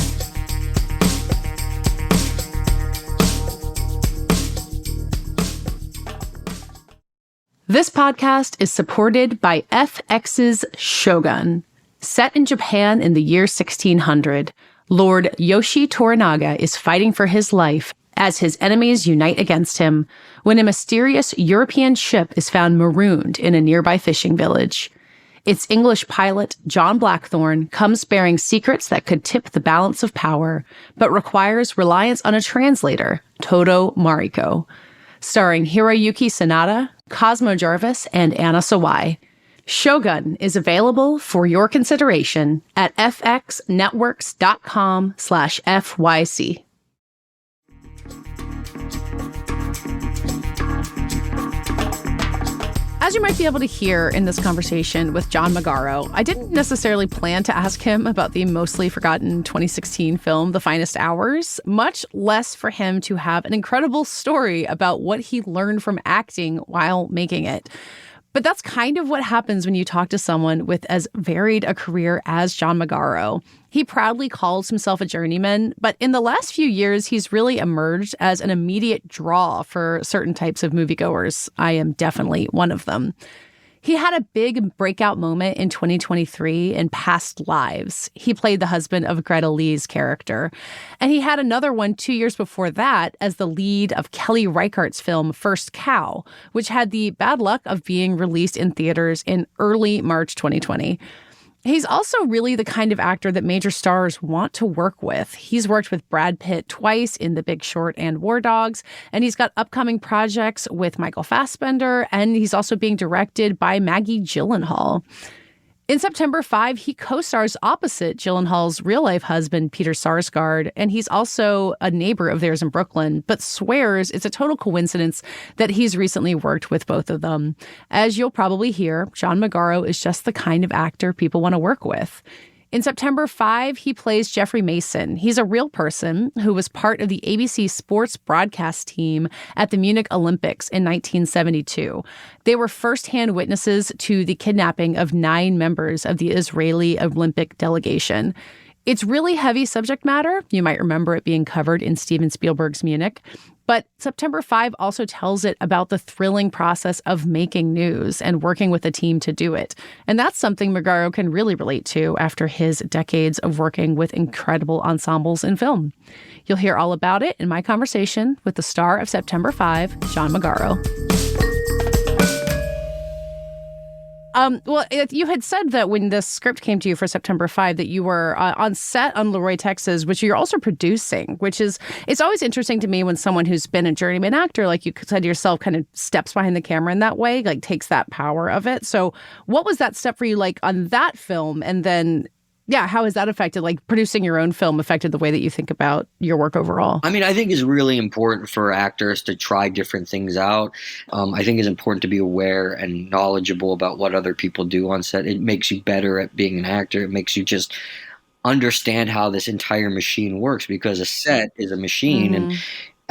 This podcast is supported by FX's Shogun. Set in Japan in the year 1600, Lord Yoshi Toranaga is fighting for his life as his enemies unite against him when a mysterious European ship is found marooned in a nearby fishing village. Its English pilot, John Blackthorne, comes bearing secrets that could tip the balance of power, but requires reliance on a translator, Todo Mariko. Starring Hiroyuki Sanada, Cosmo Jarvis, and Anna Sawai. Shogun is available for your consideration at fxnetworks.com/FYC. As you might be able to hear in this conversation with John Magaro, I didn't necessarily plan to ask him about the mostly forgotten 2016 film, The Finest Hours, much less for him to have an incredible story about what he learned from acting while making it. But that's kind of what happens when you talk to someone with as varied a career as John Magaro. He proudly calls himself a journeyman, but in the last few years, he's really emerged as an immediate draw for certain types of moviegoers. I am definitely one of them. He had a big breakout moment in 2023 in Past Lives. He played the husband of Greta Lee's character. And he had another one 2 years before that as the lead of Kelly Reichardt's film First Cow, which had the bad luck of being released in theaters in early March 2020. He's also really the kind of actor that major stars want to work with. He's worked with Brad Pitt twice in The Big Short and War Dogs, and he's got upcoming projects with Michael Fassbender, and he's also being directed by Maggie Gyllenhaal. In September 5, he co-stars opposite Gyllenhaal's real-life husband, Peter Sarsgaard, and he's also a neighbor of theirs in Brooklyn, but swears it's a total coincidence that he's recently worked with both of them. As you'll probably hear, John Magaro is just the kind of actor people want to work with. In September 5, he plays Jeffrey Mason. He's a real person who was part of the ABC sports broadcast team at the Munich Olympics in 1972. They were firsthand witnesses to the kidnapping of 9 members of the Israeli Olympic delegation. It's really heavy subject matter. You might remember it being covered in Steven Spielberg's Munich. But September 5 also tells it about the thrilling process of making news and working with a team to do it. And that's something Magaro can really relate to after his decades of working with incredible ensembles in film. You'll hear all about it in my conversation with the star of September 5, John Magaro. Well, you had said that when the script came to you for September 5 that you were on set on Leroy, Texas, which you're also producing, which is, it's always interesting to me when someone who's been a journeyman actor, like you said yourself, kind of steps behind the camera in that way, like takes that power of it. So what was that step for you like on that film? And then, yeah, how has that affected, like producing your own film affected the way that you think about your work overall? I mean, I think it's really important for actors to try different things out. I think it's important to be aware and knowledgeable about what other people do on set. It makes you better at being an actor. It makes you just understand how this entire machine works, because a set is a machine. Mm-hmm. And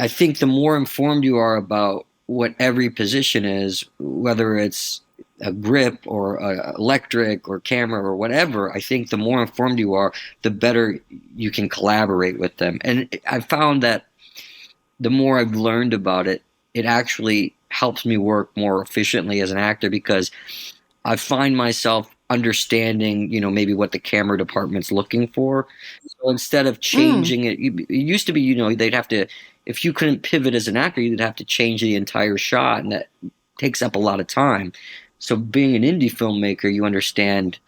I think the more informed you are about what every position is, whether it's a grip or electric or camera or whatever, I think the more informed you are, the better you can collaborate with them. And I found that the more I've learned about it, it actually helps me work more efficiently as an actor, because I find myself understanding, maybe what the camera department's looking for. So instead of changing it used to be, they'd have to, if you couldn't pivot as an actor, you'd have to change the entire shot, and that takes up a lot of time. So being an indie filmmaker, you understand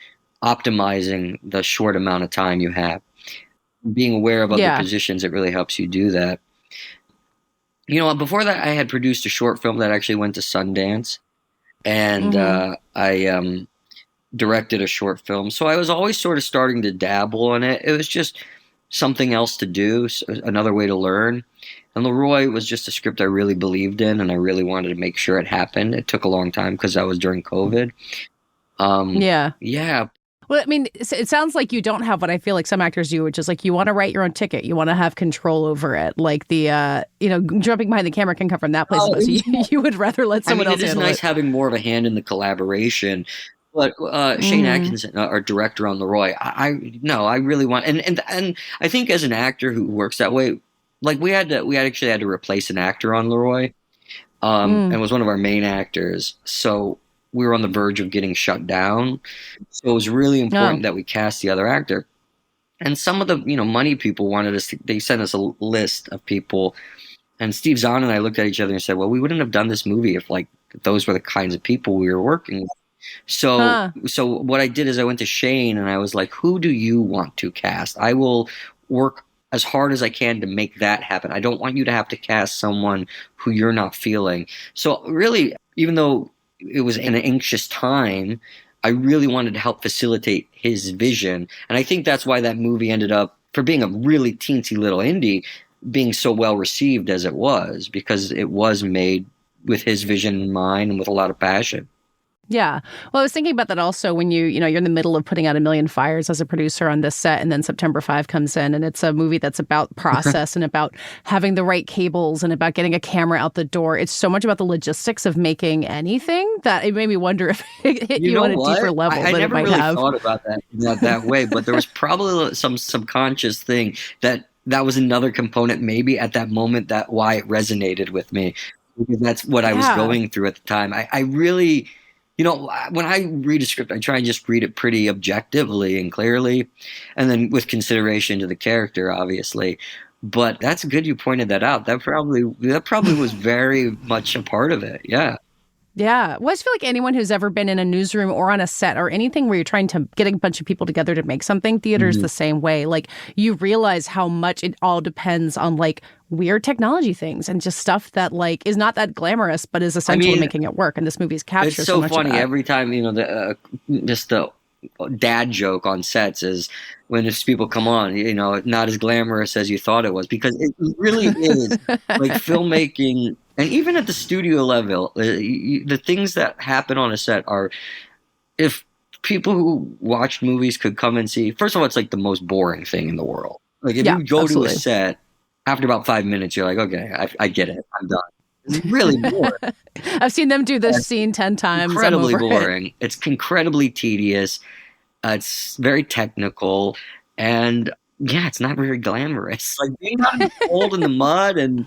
optimizing the short amount of time you have. Being aware of other positions, it really helps you do that. Before that, I had produced a short film that actually went to Sundance, and I directed a short film. So I was always sort of starting to dabble in it. It was just something else to do, another way to learn. And Leroy was just a script I really believed in, and I really wanted to make sure it happened. It took a long time because that was during COVID. Yeah. Well, I mean, it sounds like you don't have what I feel like some actors do, which is like you want to write your own ticket. You want to have control over it. Like the, jumping behind the camera can come from that place. So you would rather let someone else handle it. It is nice having more of a hand in the collaboration. But Shane Atkinson, our director on Leroy, I really want, and I think as an actor who works that way, like we actually had to replace an actor on Leroy, and was one of our main actors. So we were on the verge of getting shut down. So it was really important that we cast the other actor. And some of the money people wanted us to, they sent us a list of people, and Steve Zahn and I looked at each other and said, well, we wouldn't have done this movie if like those were the kinds of people we were working with. So what I did is I went to Shane and I was like, who do you want to cast? I will work as hard as I can to make that happen. I don't want you to have to cast someone who you're not feeling. So really, even though it was an anxious time, I really wanted to help facilitate his vision. And I think that's why that movie ended up, for being a really teensy little indie, being so well received as it was, because it was made with his vision in mind and with a lot of passion. Yeah. Well, I was thinking about that also when you're in the middle of putting out A Million Fires as a producer on this set, and then September 5 comes in, and it's a movie that's about process and about having the right cables and about getting a camera out the door. It's so much about the logistics of making anything that it made me wonder if it hit you on a deeper level than it might have. I never really thought about that way, but there was probably some subconscious thing that was another component maybe at that moment that why it resonated with me, because that's what I was going through at the time. I really... when I read a script, I try and just read it pretty objectively and clearly, and then with consideration to the character, obviously. But that's good you pointed that out. That probably was very much a part of it. Yeah. Yeah. Well, I just feel like anyone who's ever been in a newsroom or on a set or anything where you're trying to get a bunch of people together to make something, theater's the same way. Like, you realize how much it all depends on like weird technology things and just stuff that like is not that glamorous, but is essential to making it work. And this movie's captured so much funny. of that. Every time, just the dad joke on sets is when people come on, not as glamorous as you thought it was, because it really is. Like filmmaking, and even at the studio level, the things that happen on a set are, if people who watch movies could come and see, first of all, it's like the most boring thing in the world. Like if you go to a set, after about 5 minutes, you're like, okay, I get it. I'm done. It's really boring. I've seen them do this scene 10 times. Incredibly boring. It's incredibly tedious. It's very technical. And yeah, it's not very glamorous. Like being out in the cold in the mud, and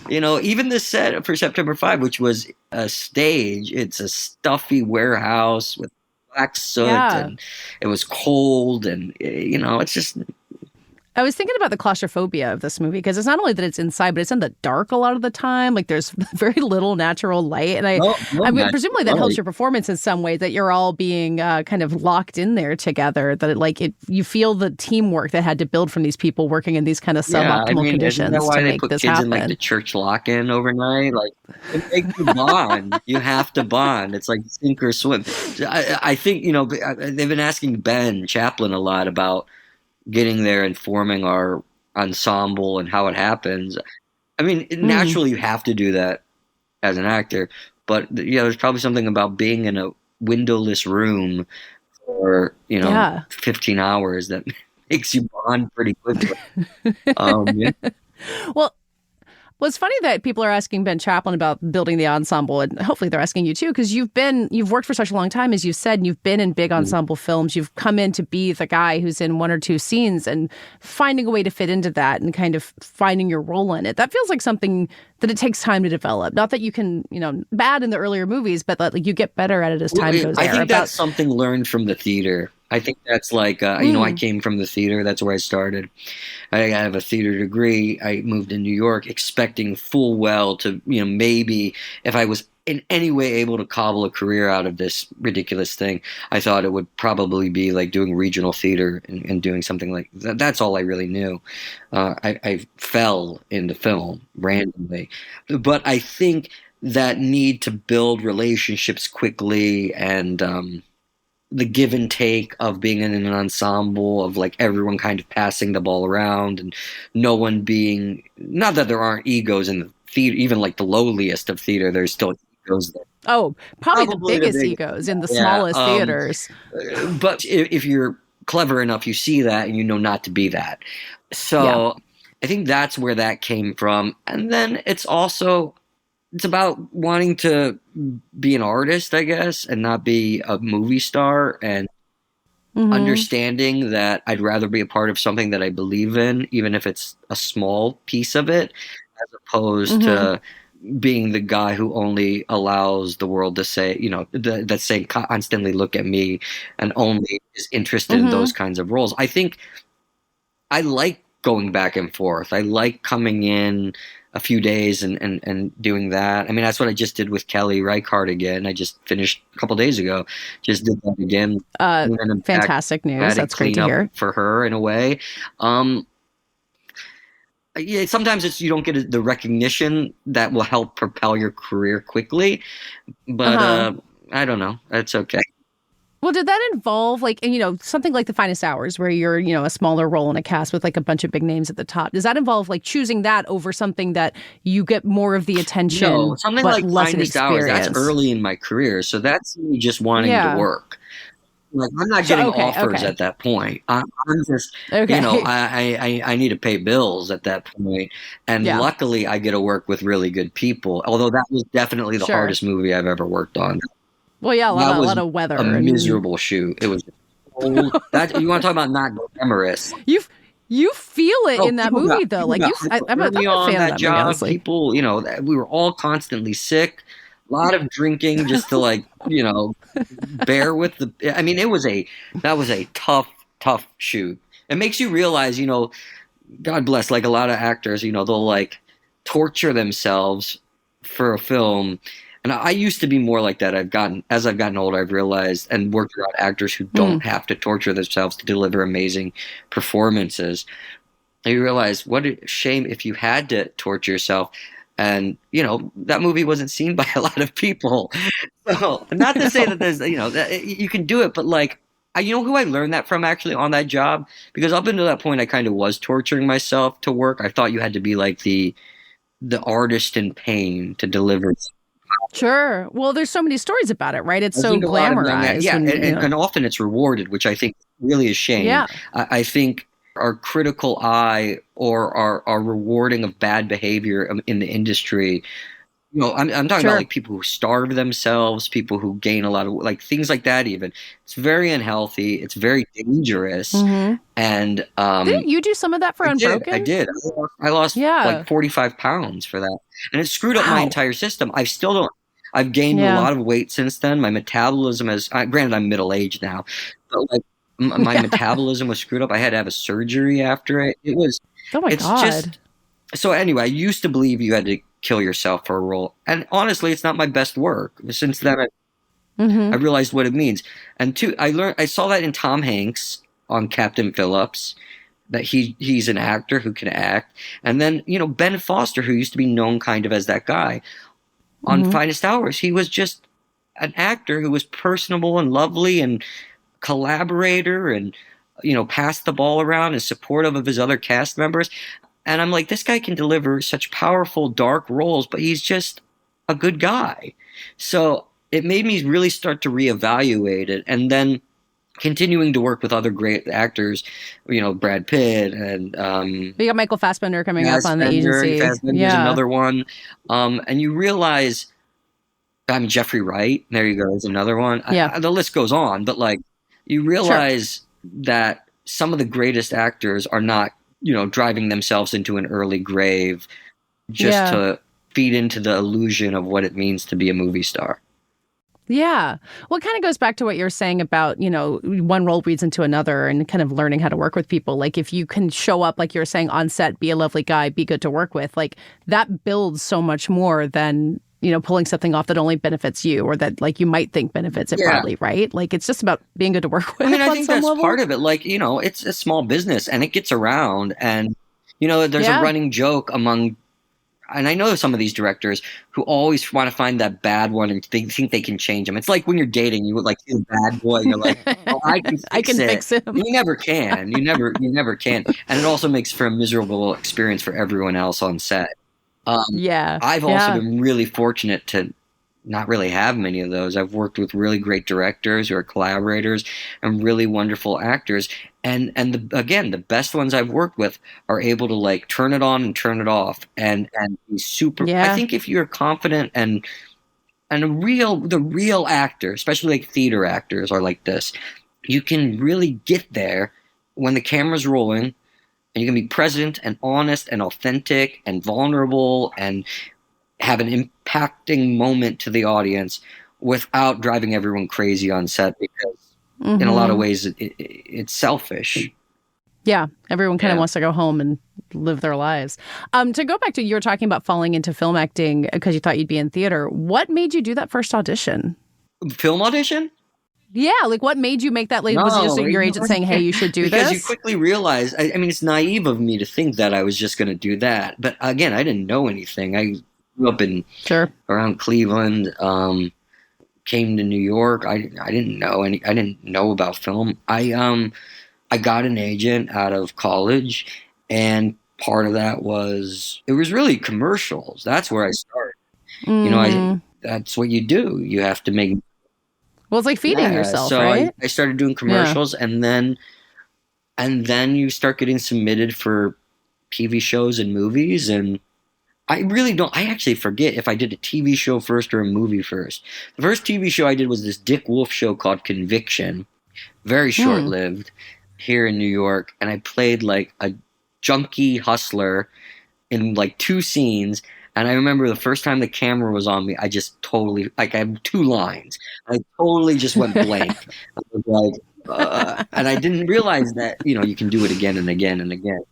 even the set for September 5, which was a stage, it's a stuffy warehouse with black soot, Yeah. and it was cold, and it's just. I was thinking about the claustrophobia of this movie because it's not only that it's inside, but it's in the dark a lot of the time. Like there's very little natural light, and I mean, presumably that helps your performance in some way. That you're all being kind of locked in there together. That you feel the teamwork that had to build from these people working in these kind of suboptimal conditions isn't that why to they make put this kids happen. in like the church lock-in overnight? Like it makes you bond. You have to bond. It's like sink or swim. I think they've been asking Ben Chaplin a lot about getting there and forming our ensemble and how it happens. I mean, naturally you have to do that as an actor, but there's probably something about being in a windowless room for 15 hours that makes you bond pretty quickly. Well, it's funny that people are asking Ben Chaplin about building the ensemble, and hopefully they're asking you too, because you've worked for such a long time, as you said, and you've been in big ensemble films. You've come in to be the guy who's in one or two scenes and finding a way to fit into that and kind of finding your role in it. That feels like something that it takes time to develop. Not that you can, bad in the earlier movies, but that you get better at it as time goes on. I think that's something learned from the theater. I think that's like, I came from the theater. That's where I started. I have a theater degree. I moved to New York expecting full well to, maybe if I was in any way able to cobble a career out of this ridiculous thing, I thought it would probably be like doing regional theater and doing something like that. That's all I really knew. I fell into film randomly. But I think that need to build relationships quickly and the give and take of being in an ensemble of like everyone kind of passing the ball around and no one being, not that there aren't egos in the theater, even like the lowliest of theater, there's still egos there. Oh, probably the biggest egos in the smallest theaters. But if you're clever enough, you see that and you know not to be that. So I think that's where that came from. And then it's about wanting to be an artist, I guess, and not be a movie star, and understanding that I'd rather be a part of something that I believe in, even if it's a small piece of it, as opposed to being the guy who only allows the world to say, that's saying constantly look at me and only is interested in those kinds of roles. I think I like going back and forth. I like coming in a few days and doing that. I mean, that's what I just did with Kelly Reichardt again. I just finished a couple days ago. Just did that again. Fantastic news. That's great to hear. For her in a way. Sometimes you don't get the recognition that will help propel your career quickly. But I don't know. That's okay. Well, did that involve something like The Finest Hours, where you're, a smaller role in a cast with like a bunch of big names at the top? Does that involve like choosing that over something that you get more of the attention? No, something but like less Finest Hours, that's early in my career. So that's me just wanting to work. Like I'm not getting offers at that point. I'm just, I need to pay bills at that point. And luckily I get to work with really good people. Although that was definitely the hardest movie I've ever worked on. Well, yeah, a lot of weather. A miserable shoot. It was cold. You want to talk about not glamorous? You feel it in that movie, though. Like I'm a fan of that movie, honestly. People, we were all constantly sick. A lot of drinking just to bear with the. I mean, that was a tough shoot. It makes you realize, God bless, like a lot of actors, they'll torture themselves for a film. And I used to be more like that. As I've gotten older, I've realized and worked around actors who don't have to torture themselves to deliver amazing performances. And you realize what a shame if you had to torture yourself. And, that movie wasn't seen by a lot of people. So not to say that there's, that you can do it, but who I learned that from actually on that job? Because up until that point, I kind of was torturing myself to work. I thought you had to be like the artist in pain to deliver. Sure. Well, there's so many stories about it, right? It's so glamorized. And often it's rewarded, which I think really is a shame. Yeah. I think our critical eye or our rewarding of bad behavior in the industry I'm talking about like people who starve themselves, people who gain a lot of like things like that. Even it's very unhealthy. It's very dangerous. And didn't you do some of that for Unbroken? I did. I lost like 45 pounds for that, and it screwed up my entire system. I still don't. I've gained a lot of weight since then. My metabolism has. Granted, I'm middle aged now, but like my metabolism was screwed up. I had to have a surgery after it. It was. Oh my God. So anyway, I used to believe you had to kill yourself for a role, and honestly, it's not my best work. Since then, I realized what it means. And two, I saw that in Tom Hanks on Captain Phillips, that he's an actor who can act. And then, Ben Foster, who used to be known kind of as that guy on Finest Hours, he was just an actor who was personable and lovely and collaborator and, passed the ball around and supportive of his other cast members. And I'm like, this guy can deliver such powerful, dark roles, but he's just a good guy. So it made me really start to reevaluate it. And then continuing to work with other great actors, Brad Pitt and we got Michael Fassbender coming up on The Agency. Fassbender's another one. And you realize, Jeffrey Wright, there you go, there's another one. The list goes on, but like you realize that some of the greatest actors are not, driving themselves into an early grave just to feed into the illusion of what it means to be a movie star. Yeah. Well, it kind of goes back to what you're saying about, one role leads into another and kind of learning how to work with people. Like if you can show up, like you're saying, on set, be a lovely guy, be good to work with, like that builds so much more than, pulling something off that only benefits you or that like you might think benefits it broadly, right? Like it's just about being good to work with. I think that's part of it. Like, it's a small business and it gets around and, there's a running joke among, and I know some of these directors who always want to find that bad one and they think they can change him. It's like when you're dating, you would like see a bad boy. You're like, oh, I can fix him. You never can. You never can. And it also makes for a miserable experience for everyone else on set. I've also been really fortunate to not really have many of those. I've worked with really great directors who are collaborators and really wonderful actors. And the best ones I've worked with are able to like turn it on and turn it off and be super. I think if you're confident and the real actor, especially like theater actors are like this, you can really get there when the camera's rolling and you can be present and honest and authentic and vulnerable and have an impacting moment to the audience without driving everyone crazy on set because in a lot of ways it's selfish. Yeah. Everyone kind of wants to go home and live their lives. To go back to, you were talking about falling into film acting because you thought you'd be in theater. What made you do that first audition? Film audition? Yeah, like what made you make that? Like, was it just your agent saying, "Hey, you should do because this"? Because you quickly realize. I mean, it's naive of me to think that I was just going to do that. But again, I didn't know anything. I grew up in around Cleveland. Came to New York. I didn't know any. I didn't know about film. I got an agent out of college, and part of that was it was really commercials. That's where I started. That's what you do. You have to make. Well, it's like feeding yourself, so right? I started doing commercials, and then you start getting submitted for TV shows and movies, and I really don't. I actually forget if I did a TV show first or a movie first. The first TV show I did was this Dick Wolf show called Conviction, very short-lived, here in New York, and I played like a junkie hustler in like 2 scenes. And I remember the first time the camera was on me, I just totally, like I had 2 lines. I totally just went blank. I was like, and I didn't realize that, you can do it again and again and again.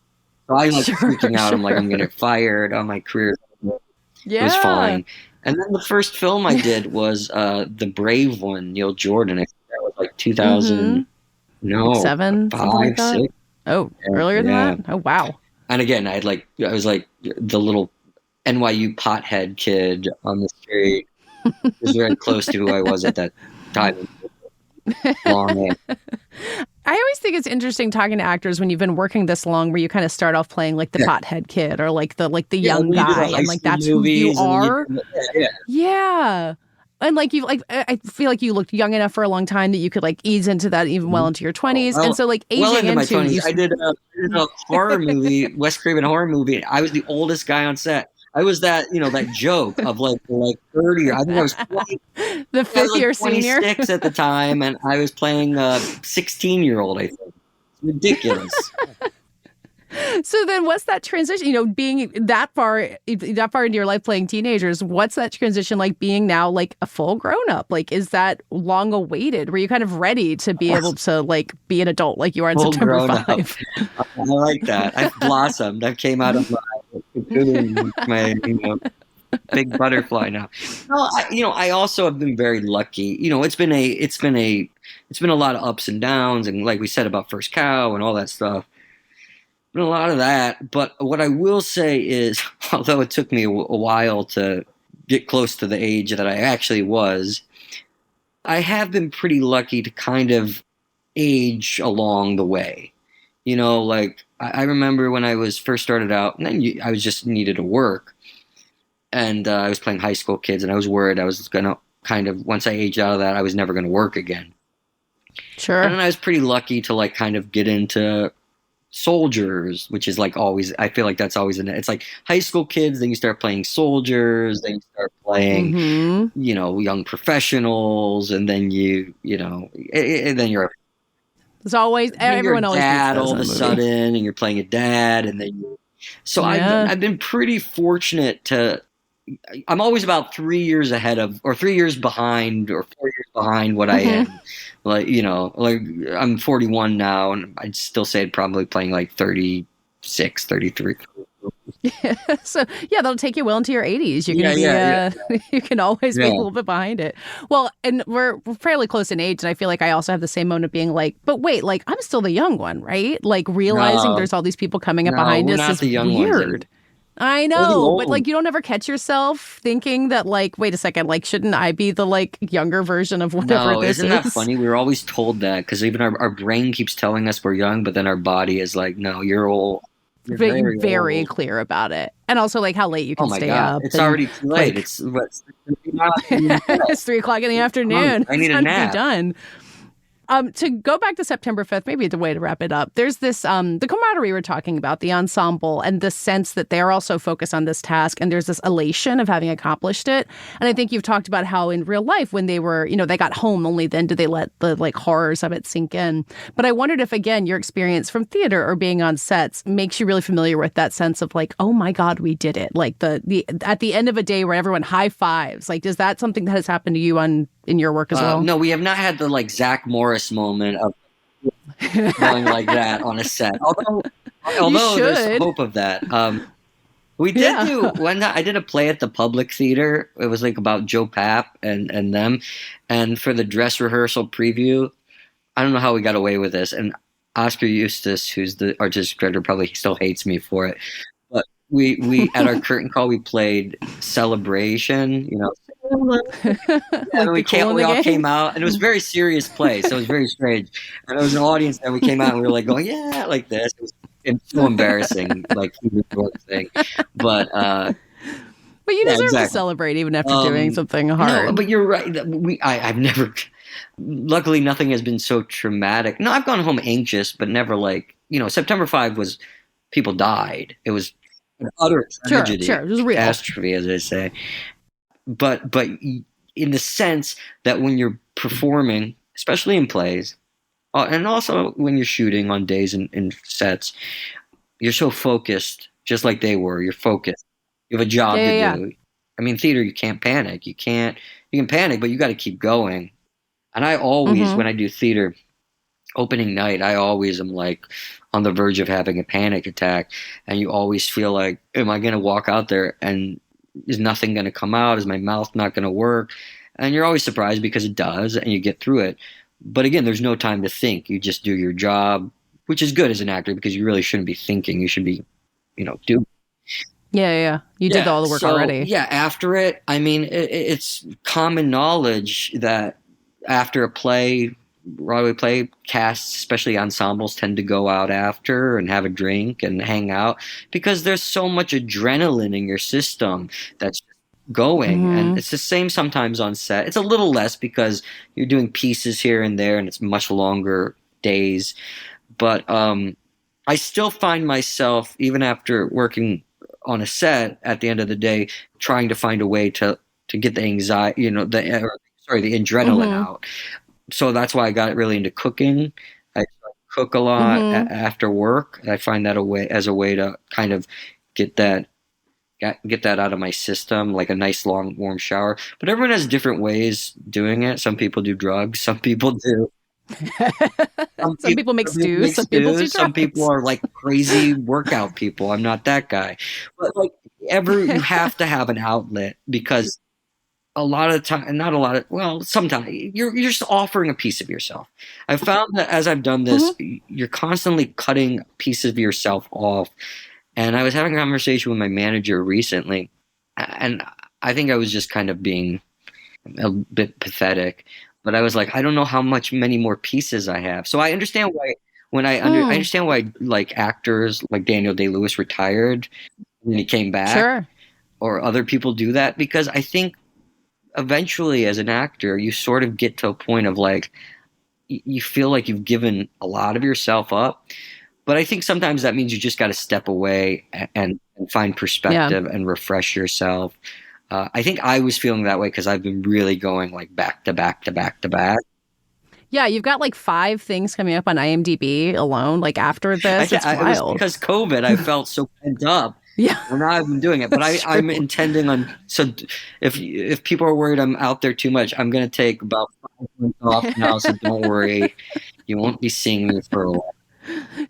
So I was freaking out. I'm like, I'm going to get fired on my career. It was fine. And then the first film I did was The Brave One, Neil Jordan. I think that was like 2000, 7, 5, like 6. Oh, earlier than that? Oh, wow. And again, I was like the little NYU pothead kid on the street. It was very close to who I was at that time. Long I always think it's interesting talking to actors when you've been working this long, where you kind of start off playing like the pothead kid or like the young guy, and like that's who you are. Yeah. And like I feel like you looked young enough for a long time that you could like ease into that even well into your 20s, and so like aging into my 20s. I did a horror movie, Wes Craven horror movie. I was the oldest guy on set. I was that, that joke of like 30, I think I was 20, the fifth year senior 26 at the time, and I was playing a 16-year-old, I think. It's ridiculous. So then what's that transition, being that far into your life playing teenagers, what's that transition like being now like a full grown up? Like, is that long awaited? Were you kind of ready to be able to like be an adult like you are on Full September grown 5? I like that. I've blossomed. I've came out of my big butterfly now. No, I also have been very lucky. It's been a lot of ups and downs, and like we said about First Cow and all that stuff. Been a lot of that, but what I will say is, although it took me a while to get close to the age that I actually was, I have been pretty lucky to kind of age along the way. Like I remember when I was first started out, and then I was just needed to work, and I was playing high school kids, and I was worried I was gonna kind of, once I aged out of that, I was never gonna work again. Sure. And then I was pretty lucky to like kind of get into soldiers, which is like always, I feel like that's always it's like high school kids, then you start playing soldiers, then you start playing young professionals, and then and then you're there's always everyone always dad needs those all of a sudden, and you're playing a dad, and then I've been pretty fortunate to, I'm always about 3 years ahead of, or 3 years behind, or 4 years behind what I am. Like, like I'm 41 now, and I'd still say I'd probably playing like 36, 33. Yeah. So that'll take you well into your 80s. You can you can always be a little bit behind it. Well, and we're fairly close in age, and I feel like I also have the same moment of being like, but wait, like I'm still the young one, right? Like realizing there's all these people coming up behind us is weird. I know, but like you don't ever catch yourself thinking that like, wait a second, like shouldn't I be the like younger version of whatever this is? Isn't that funny? We were always told that, because even our brain keeps telling us we're young, but then our body is like, no, you're old. You're very old. Clear about it. And also like how late you can stay up. It's already too late. Like, it's 3:00 in the afternoon. I need a nap. To be done. To go back to September 5th, maybe the way to wrap it up, there's this, the camaraderie we're talking about, the ensemble, and the sense that they're also focused on this task, and there's this elation of having accomplished it. And I think you've talked about how in real life, when they were, they got home, only then did they let the like horrors of it sink in. But I wondered if, again, your experience from theater or being on sets makes you really familiar with that sense of like, oh my God, we did it. Like the at the end of a day where everyone high fives, like, is that something that has happened to you in your work as well? No, we have not had the like Zach Morris moment of going like that on a set. Although there's hope of that. We did do when I did a play at the Public Theater. It was like about Joe Papp and them, and for the dress rehearsal preview, I don't know how we got away with this. And Oscar Eustace, who's the artistic director, probably still hates me for it. But we at our curtain call, we played Celebration. And we all came out, and it was a very serious play, so it was very strange. And there was an audience, and we came out, and we were like going, yeah, like this. It was so embarrassing, like thing. But you deserve to celebrate even after doing something hard. No, but you're right. I've never. Luckily, nothing has been so traumatic. No, I've gone home anxious, but never like September 5 was, people died. It was an utter tragedy, sure, it was real catastrophe, as I say. But in the sense that when you're performing, especially in plays, and also when you're shooting on days in sets, you're so focused, just like they were. You're focused. You have a job to do. I mean, theater, you can't panic. You can panic, but you got to keep going. And I always, when I do theater, opening night, I always am like on the verge of having a panic attack. And you always feel like, am I going to walk out there and is nothing going to come out? Is my mouth not going to work? And you're always surprised because it does, and you get through it. But again, there's no time to think. You just do your job, which is good as an actor because you really shouldn't be thinking. You should be, doing. Yeah. You did all the work already. Yeah, after it, I mean, it's common knowledge that after a play, Broadway play, casts, especially ensembles, tend to go out after and have a drink and hang out because there's so much adrenaline in your system that's going. And it's the same sometimes on set. It's a little less because you're doing pieces here and there and it's much longer days. But I still find myself, even after working on a set at the end of the day, trying to find a way to get the anxiety, the adrenaline out. So that's why I got really into cooking. I cook a lot after work. I find that as a way to kind of get that out of my system, like a nice long warm shower. But everyone has different ways doing it. Some people do drugs. Some people do. Some people make stews. Some people do drugs. Some people are like crazy workout people. I'm not that guy. But like you have to have an outlet, because a lot of the time, not a lot of, well, sometimes you're just offering a piece of yourself. I found that as I've done this, you're constantly cutting pieces of yourself off. And I was having a conversation with my manager recently, and I think I was just kind of being a bit pathetic. But I was like, I don't know how many more pieces I have. So I understand why I understand why like actors like Daniel Day-Lewis retired and then he came back, or other people do that, because I think eventually as an actor you sort of get to a point of like you feel like you've given a lot of yourself up. But I think sometimes that means you just got to step away and find perspective and refresh yourself. I think I was feeling that way because I've been really going like back to back to back to back. Yeah, you've got like 5 things coming up on IMDb alone, like after this. It's wild. Because COVID, I felt so pent up. Yeah. Well, now I've been doing it. But I'm intending on, so if people are worried I'm out there too much, I'm going to take about 5 months off now. So don't worry. You won't be seeing me for a while.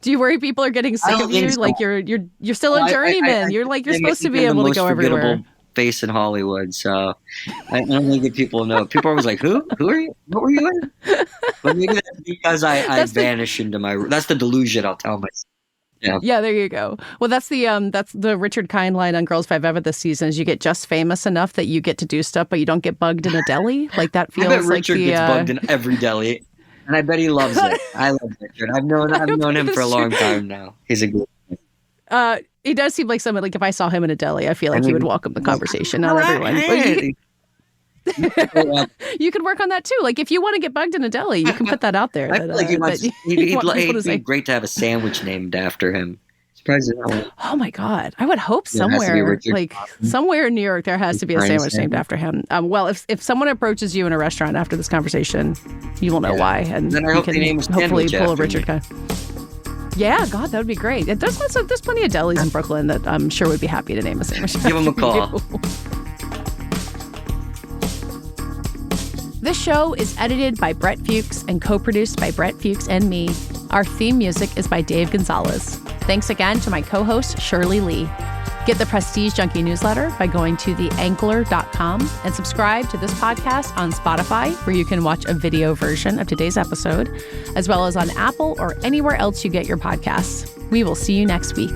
Do you worry people are getting sick of you? So. Like you're still a journeyman. You're supposed to be able to go everywhere. Face in Hollywood, so I don't think that people know. People are always like, "Who are you? What were you in?" But maybe that's because I vanish into my. That's the delusion I'll tell myself. Yeah, there you go. Well, that's the Richard Kind line on Girls 5 Ever this season. Is you get just famous enough that you get to do stuff, but you don't get bugged in a deli. Like that feels. I bet Richard gets bugged in every deli, and I bet he loves it. I love Richard. I've known him for a long time now. He's a good. He does seem like someone, like if I saw him in a deli, I feel like he would welcome the conversation. Not everyone. You could work on that too. Like if you want to get bugged in a deli, you can put that out there. I feel like he'd be great to have a sandwich named after him. Oh my God. I would hope somewhere, like somewhere in New York, there has to be a sandwich named after him. Well, if someone approaches you in a restaurant after this conversation, you will know why. And then I hope you can hopefully pull a Richard Kind. Yeah, God, that would be great. There's plenty of delis in Brooklyn that I'm sure would be happy to name a sandwich. Give them a call. This show is edited by Brett Fuchs and co-produced by Brett Fuchs and me. Our theme music is by Dave Gonzalez. Thanks again to my co-host, Shirley Lee. Get the Prestige Junkie newsletter by going to theangler.com and subscribe to this podcast on Spotify, where you can watch a video version of today's episode, as well as on Apple or anywhere else you get your podcasts. We will see you next week.